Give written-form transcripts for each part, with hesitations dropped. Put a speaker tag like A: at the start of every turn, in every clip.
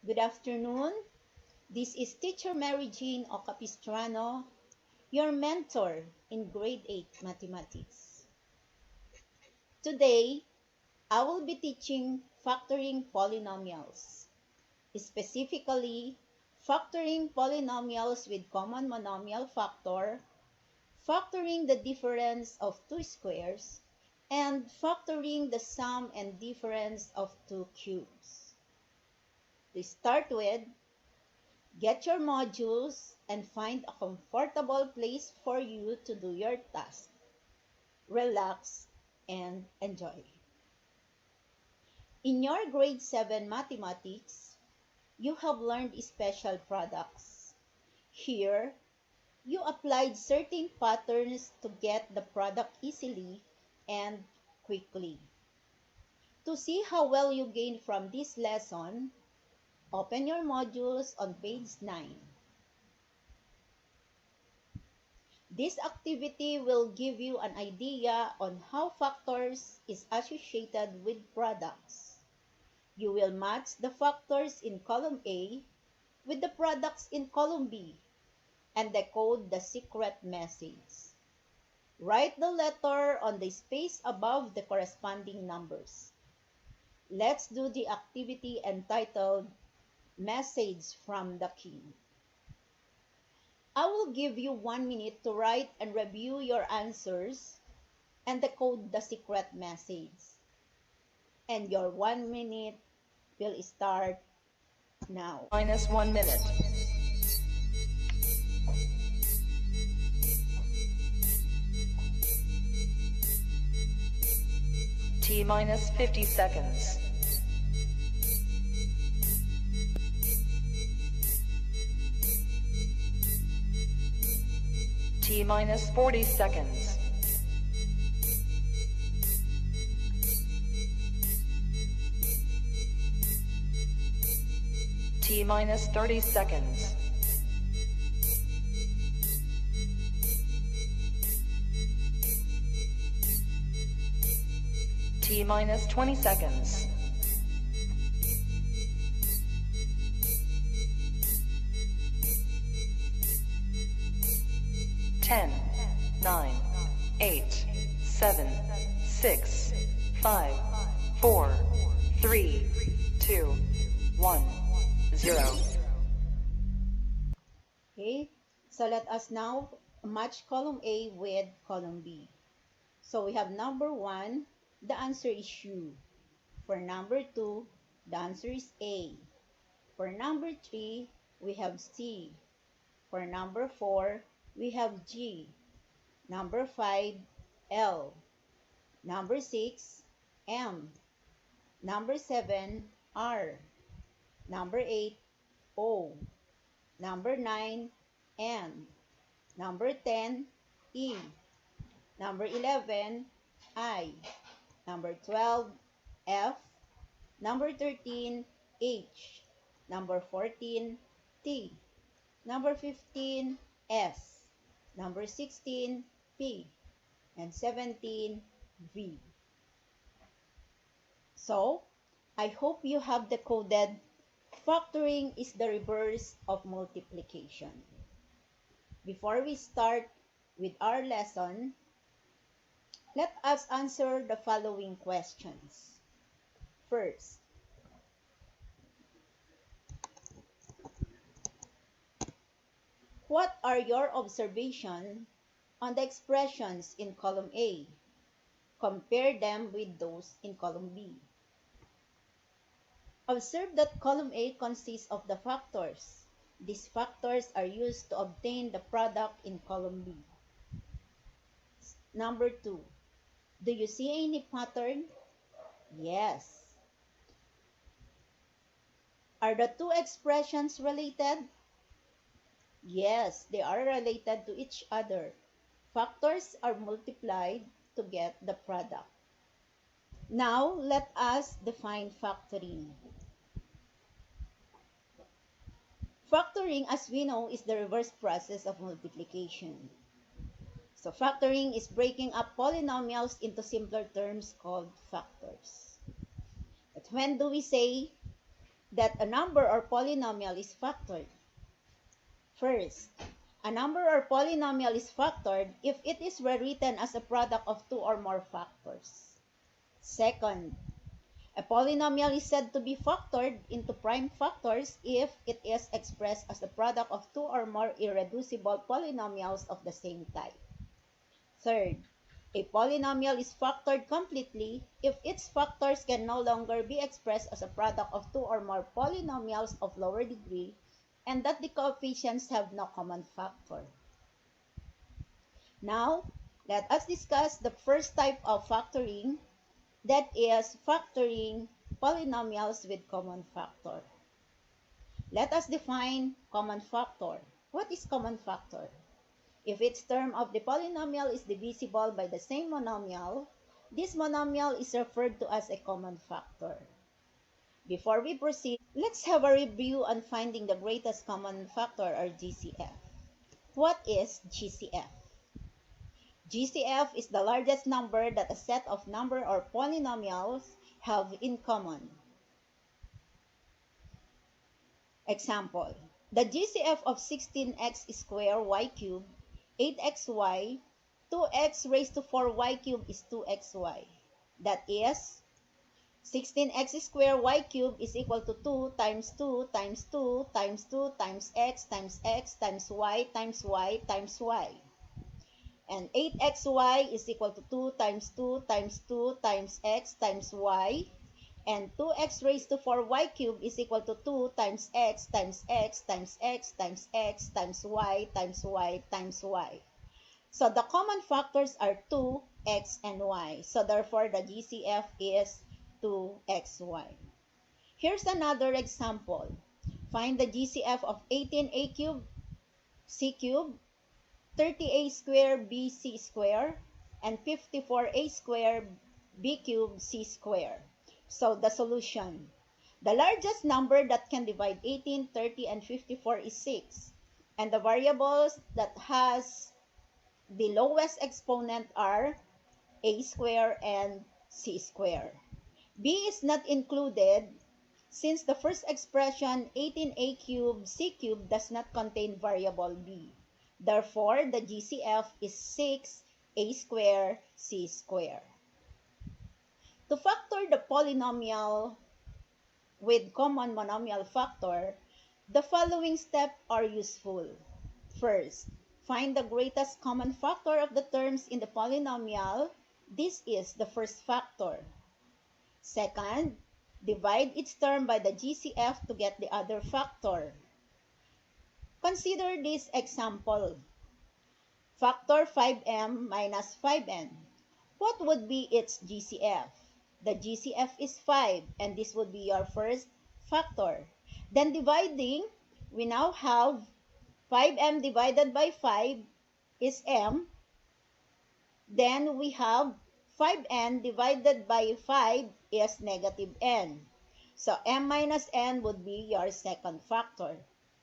A: Good afternoon. This is Teacher Mary Jean Ocapistrano, your mentor in Grade 8 Mathematics. Today, I will be teaching factoring polynomials, specifically factoring polynomials with common monomial factor, factoring the difference of two squares, and factoring the sum and difference of two cubes. To start with, get your modules and find a comfortable place for you to do your task. Relax and enjoy. In your grade 7 mathematics, you have learned special products. Here, you applied certain patterns to get the product easily and quickly. To see how well you gain from this lesson, open your modules on page 9. This activity will give you an idea on how factors is associated with products. You will match the factors in column A with the products in column B and decode the secret message. Write the letter on the space above the corresponding numbers. Let's do the activity entitled Message from the King. I will give you 1 minute to write and review your answers and decode the secret message. And your 1 minute will start now.
B: Minus 1 minute. T minus 50 seconds. T minus 40 seconds. T minus 30 seconds. T minus 20 seconds. Ten, 9, 8, 7, 6, 5, 4, 3, 2, 1, 0.
A: Okay, so let us now match column A with column B. So we have number 1, the answer is U. For number 2, the answer is A. For number 3, we have C. For number 4, we have G. Number 5, L. Number 6, M. Number 7, R. Number 8, O. Number 9, N. Number 10, E. Number 11, I. Number 12, F. Number 13, H. Number 14, T. Number 15, S. Number 16, P. And 17, V. So, I hope you have decoded factoring is the reverse of multiplication. Before we start with our lesson, let us answer the following questions. First, what are your observations on the expressions in column A? Compare them with those in column B. Observe that column A consists of the factors. These factors are used to obtain the product in column B. Number 2. Do you see any pattern? Yes. Are the two expressions related? Yes, they are related to each other. Factors are multiplied to get the product. Now, let us define factoring. Factoring, as we know, is the reverse process of multiplication. So factoring is breaking up polynomials into simpler terms called factors. But when do we say that a number or polynomial is factored? First, a number or polynomial is factored if it is rewritten as a product of two or more factors. Second, a polynomial is said to be factored into prime factors if it is expressed as the product of two or more irreducible polynomials of the same type. Third, a polynomial is factored completely if its factors can no longer be expressed as a product of two or more polynomials of lower degree and that the coefficients have no common factor. Now, let us discuss the first type of factoring, that is factoring polynomials with common factor. Let us define common factor. What is common factor? If its term of the polynomial is divisible by the same monomial, this monomial is referred to as a common factor. Before we proceed, let's have a review on finding the greatest common factor, or GCF. What is GCF? GCF is the largest number that a set of number or polynomials have in common. Example, the GCF of 16x squared y cubed, 8xy, 2x raised to 4y cubed is 2xy. That is, 16x squared y cubed is equal to 2 times 2 times 2 times 2 times x times y times y times y. And 8xy is equal to 2 times 2 times 2 times x times y. And 2x raised to 4y cubed is equal to 2 times x times x times x times x times y times y times y. So the common factors are 2, x, and y. So therefore, the GCF is 2xy. Here's another example. Find the GCF of 18a cubed c cubed, 30a squared bc squared, and 54a squared b cubed c squared. So the solution. The largest number that can divide 18, 30, and 54 is 6. And the variables that has the lowest exponent are a squared and c squared. B is not included since the first expression 18a cubed c cubed does not contain variable b. Therefore, the GCF is 6a squared c squared. To factor the polynomial with common monomial factor, the following steps are useful. First, find the greatest common factor of the terms in the polynomial. This is the first factor. Second, divide its term by the GCF to get the other factor. Consider this example. Factor 5m minus 5n. What would be its GCF? The GCF is 5, and this would be your first factor. Then dividing, we now have 5m divided by 5 is m. Then we have 5n divided by 5 is negative n. So m minus n would be your second factor.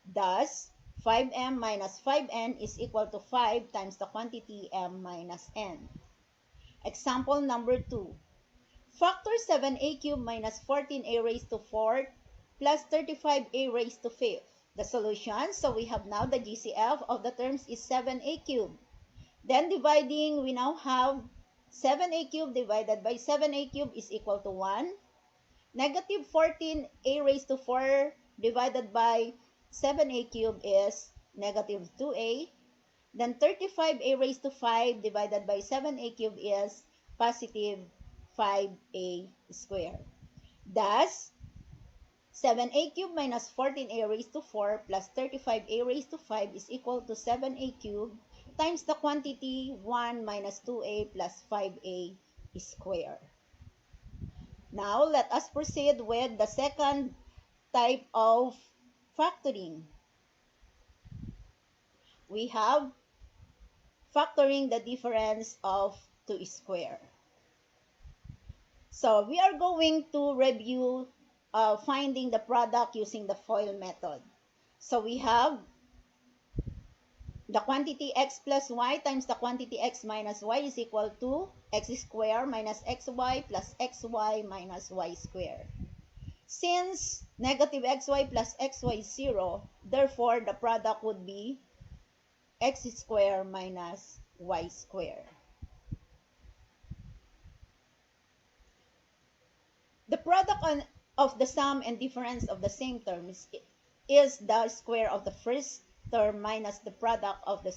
A: Thus, 5m minus 5n is equal to 5 times the quantity m minus n. Example number 2. Factor 7a cubed minus 14a raised to 4th plus 35a raised to 5th. The solution, so we have now the GCF of the terms is 7a cubed. Then dividing, we now have 7a cubed divided by 7a cubed is equal to 1. Negative 14a raised to 4 divided by 7a cubed is negative 2a. Then 35a raised to 5 divided by 7a cubed is positive 5a squared. Thus, 7a cubed minus 14a raised to 4 plus 35a raised to 5 is equal to 7a cubed times the quantity 1 minus 2a plus 5a squared. Now, let us proceed with the second type of factoring. We have factoring the difference of 2 squared. So, we are going to review finding the product using the FOIL method. So, we have the quantity x plus y times the quantity x minus y is equal to x squared minus xy plus xy minus y squared. Since negative xy plus xy is 0, therefore the product would be x squared minus y squared. The product of the sum and difference of the same terms is the square of the first term minus the product of the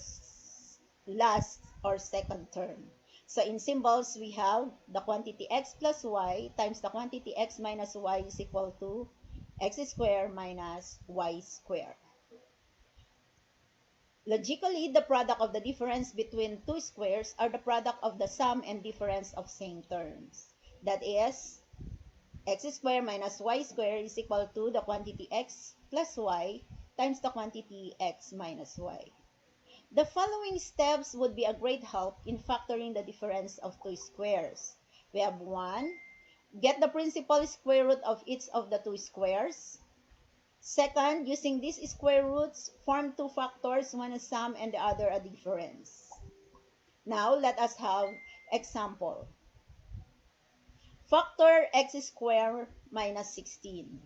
A: last or second term. So in symbols, we have the quantity x plus y times the quantity x minus y is equal to x squared minus y squared. Logically, the product of the difference between two squares are the product of the sum and difference of same terms. That is, x squared minus y squared is equal to the quantity x plus y times the quantity x minus y. The following steps would be a great help in factoring the difference of two squares. We have 1. Get the principal square root of each of the two squares. Second, using these square roots, form two factors, one a sum and the other a difference. Now, let us have example. Factor x squared minus 16.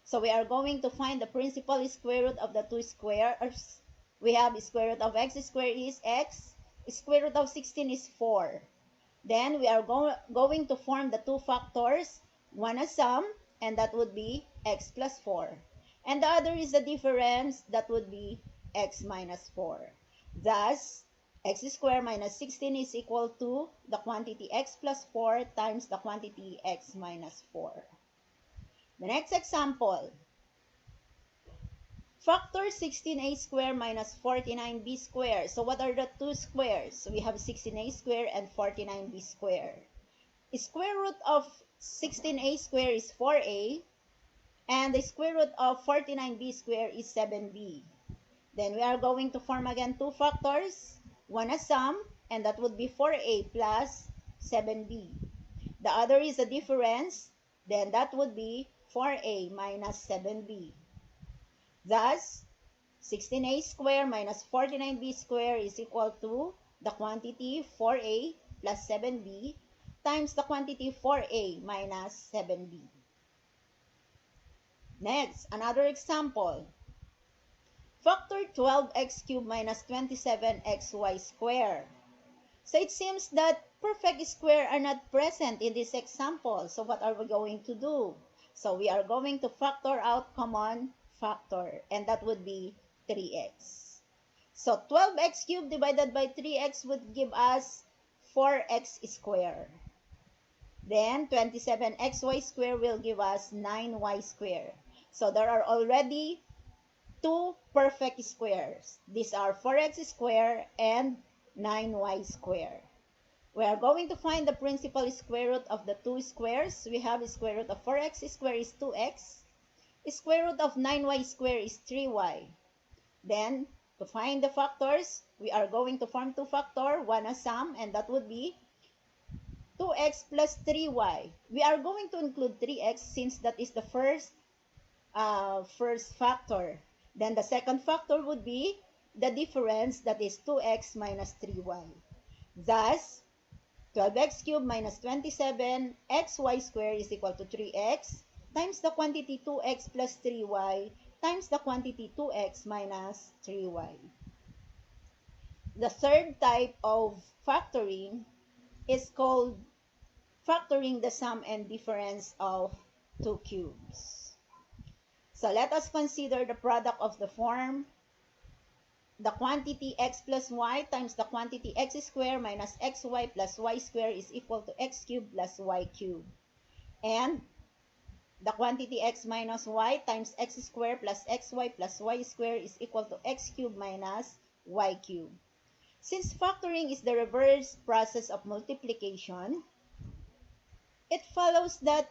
A: So we are going to find the principal square root of the two squares. We have square root of x squared is x. Square root of 16 is 4. Then we are going to form the two factors, one a sum, and that would be x plus 4. And the other is the difference, that would be x minus 4. Thus, x squared minus 16 is equal to the quantity x plus 4 times the quantity x minus 4. The next example. Factor 16a squared minus 49b squared. So what are the two squares? We have 16a squared and 49b squared. Square root of 16a squared is 4a. And the square root of 49b squared is 7b. Then we are going to form again two factors. One a sum, and that would be 4a plus 7b. The other is a difference, then that would be 4a minus 7b. Thus, 16a squared minus 49b squared is equal to the quantity 4a plus 7b times the quantity 4a minus 7b. Next, another example. Factor 12x cubed minus 27xy squared. So it seems that perfect square are not present in this example. So what are we going to do? So we are going to factor out common factor, and that would be 3x. So 12x cubed divided by 3x would give us 4x squared. Then 27xy squared will give us 9y squared. So there are already two perfect squares. These are 4x squared and 9y squared. We are going to find the principal square root of the two squares. We have square root of 4x squared is 2x. Square root of 9y squared is 3y. Then, to find the factors, we are going to form two factors, one a sum, and that would be 2x plus 3y. We are going to include 3x since that is the first factor. Then the second factor would be the difference, that is 2x minus 3y. Thus, 12x cubed minus 27xy squared is equal to 3x times the quantity 2x plus 3y times the quantity 2x minus 3y. The third type of factoring is called factoring the sum and difference of two cubes. So let us consider the product of the form the quantity x plus y times the quantity x squared minus xy plus y squared is equal to x cubed plus y cubed. And the quantity x minus y times x squared plus xy plus y squared is equal to x cubed minus y cubed. Since factoring is the reverse process of multiplication, it follows that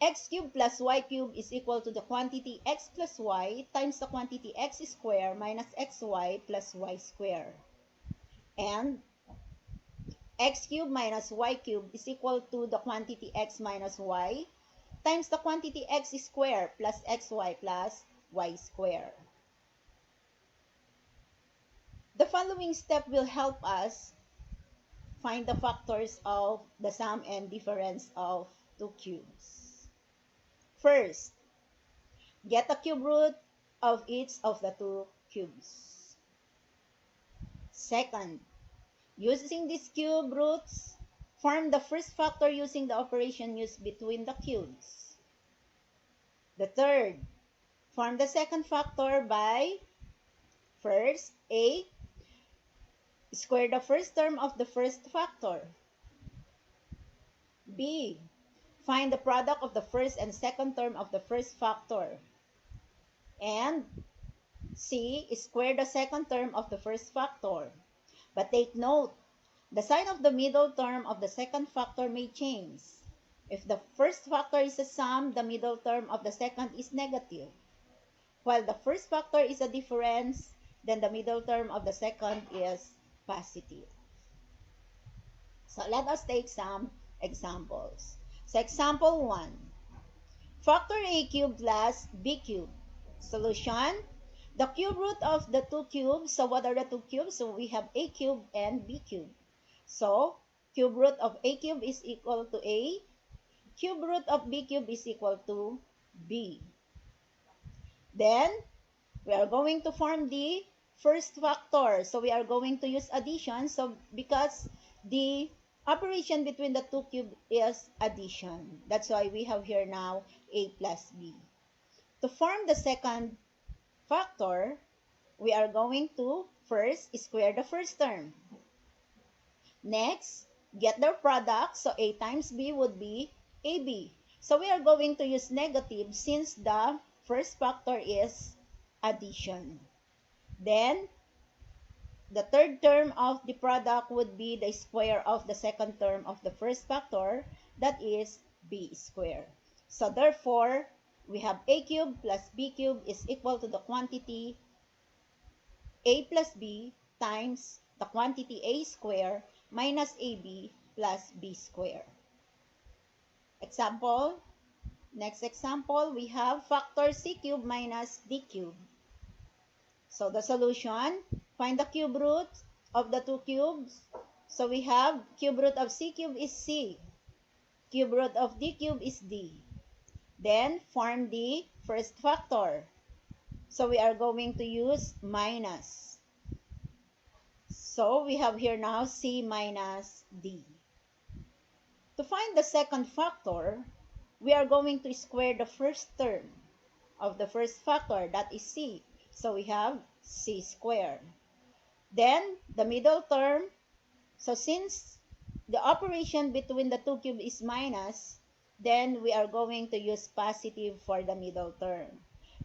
A: x cubed plus y cubed is equal to the quantity x plus y times the quantity x squared minus xy plus y squared. And x cubed minus y cubed is equal to the quantity x minus y times the quantity x squared plus xy plus y squared. The following step will help us find the factors of the sum and difference of two cubes. First, get the cube root of each of the two cubes. Second, using these cube roots, form the first factor using the operation used between the cubes. The third, form the second factor by first, A, square the first term of the first factor. B, find the product of the first and second term of the first factor. And C, square the second term of the first factor. But take note, the sign of the middle term of the second factor may change. If the first factor is a sum, the middle term of the second is negative. While the first factor is a difference, then the middle term of the second is positive. So let us take some examples. So example 1, factor a cubed plus b cubed. Solution, the cube root of the two cubes. So what are the two cubes? So we have a cubed and b cubed. So cube root of a cubed is equal to a. Cube root of b cubed is equal to b. Then we are going to form the first factor. So we are going to use addition. So because the operation between the two cubes is addition. That's why we have here now a plus b. To form the second factor, we are going to first square the first term. Next, get their product. So a times b would be ab. So we are going to use negative since the first factor is addition. Then, the third term of the product would be the square of the second term of the first factor, that is b squared. So therefore, we have a cubed plus b cubed is equal to the quantity a plus b times the quantity a squared minus ab plus b squared. Example, next example, we have factor c cubed minus d cubed. So the solution, find the cube root of the two cubes. So we have cube root of c cubed is c. Cube root of d cubed is d. Then form the first factor. So we are going to use minus. So we have here now c minus d. To find the second factor, we are going to square the first term of the first factor, that is c. So we have c squared. Then the middle term, so since the operation between the two cubes is minus, then we are going to use positive for the middle term.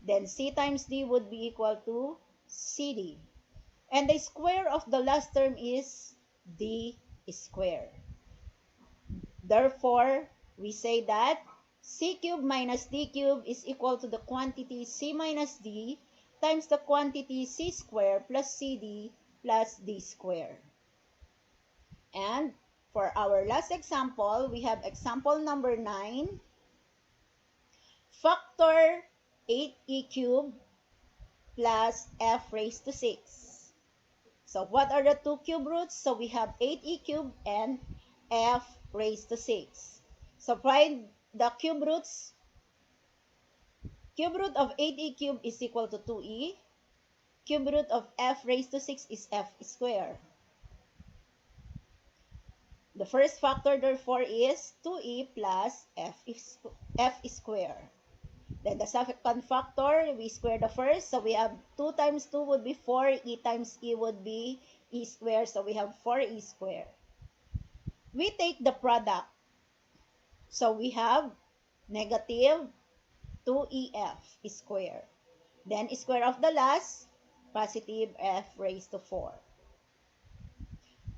A: Then c times d would be equal to cd. And the square of the last term is d squared. Therefore, we say that c cubed minus d cubed is equal to the quantity c minus d times the quantity c squared plus cd plus d squared. And for our last example, we have example number 9. Factor 8e cubed plus f raised to 6. So what are the two cube roots? So we have 8e cubed and f raised to 6. So find the cube roots. Cube root of 8e cubed is equal to 2e. Cube root of f raised to 6 is f squared. The first factor, therefore, is 2e plus f squared. Then the second factor, we square the first. So we have 2 times 2 would be 4. E times e would be e squared. So we have 4e squared. We take the product. So we have negative 2ef squared. Then square of the last, positive f raised to 4.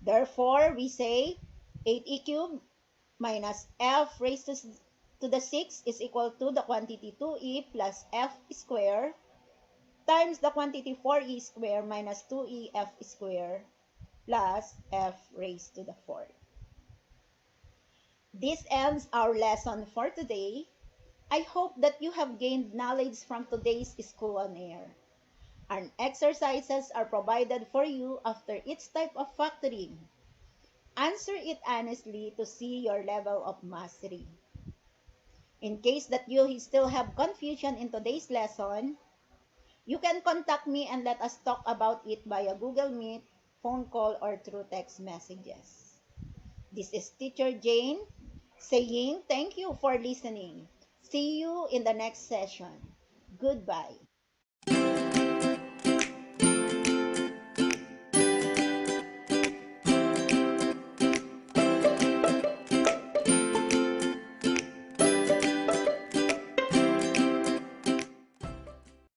A: Therefore, we say 8e cubed minus f raised to the 6 is equal to the quantity 2e plus f squared times the quantity 4e squared minus 2ef squared plus f raised to the 4. This ends our lesson for today. I hope that you have gained knowledge from today's School on Air. And exercises are provided for you after each type of factoring. Answer it honestly to see your level of mastery. In case that you still have confusion in today's lesson, you can contact me and let us talk about it via Google Meet, phone call, or through text messages. This is Teacher Jane saying thank you for listening. See you in the next session. Goodbye.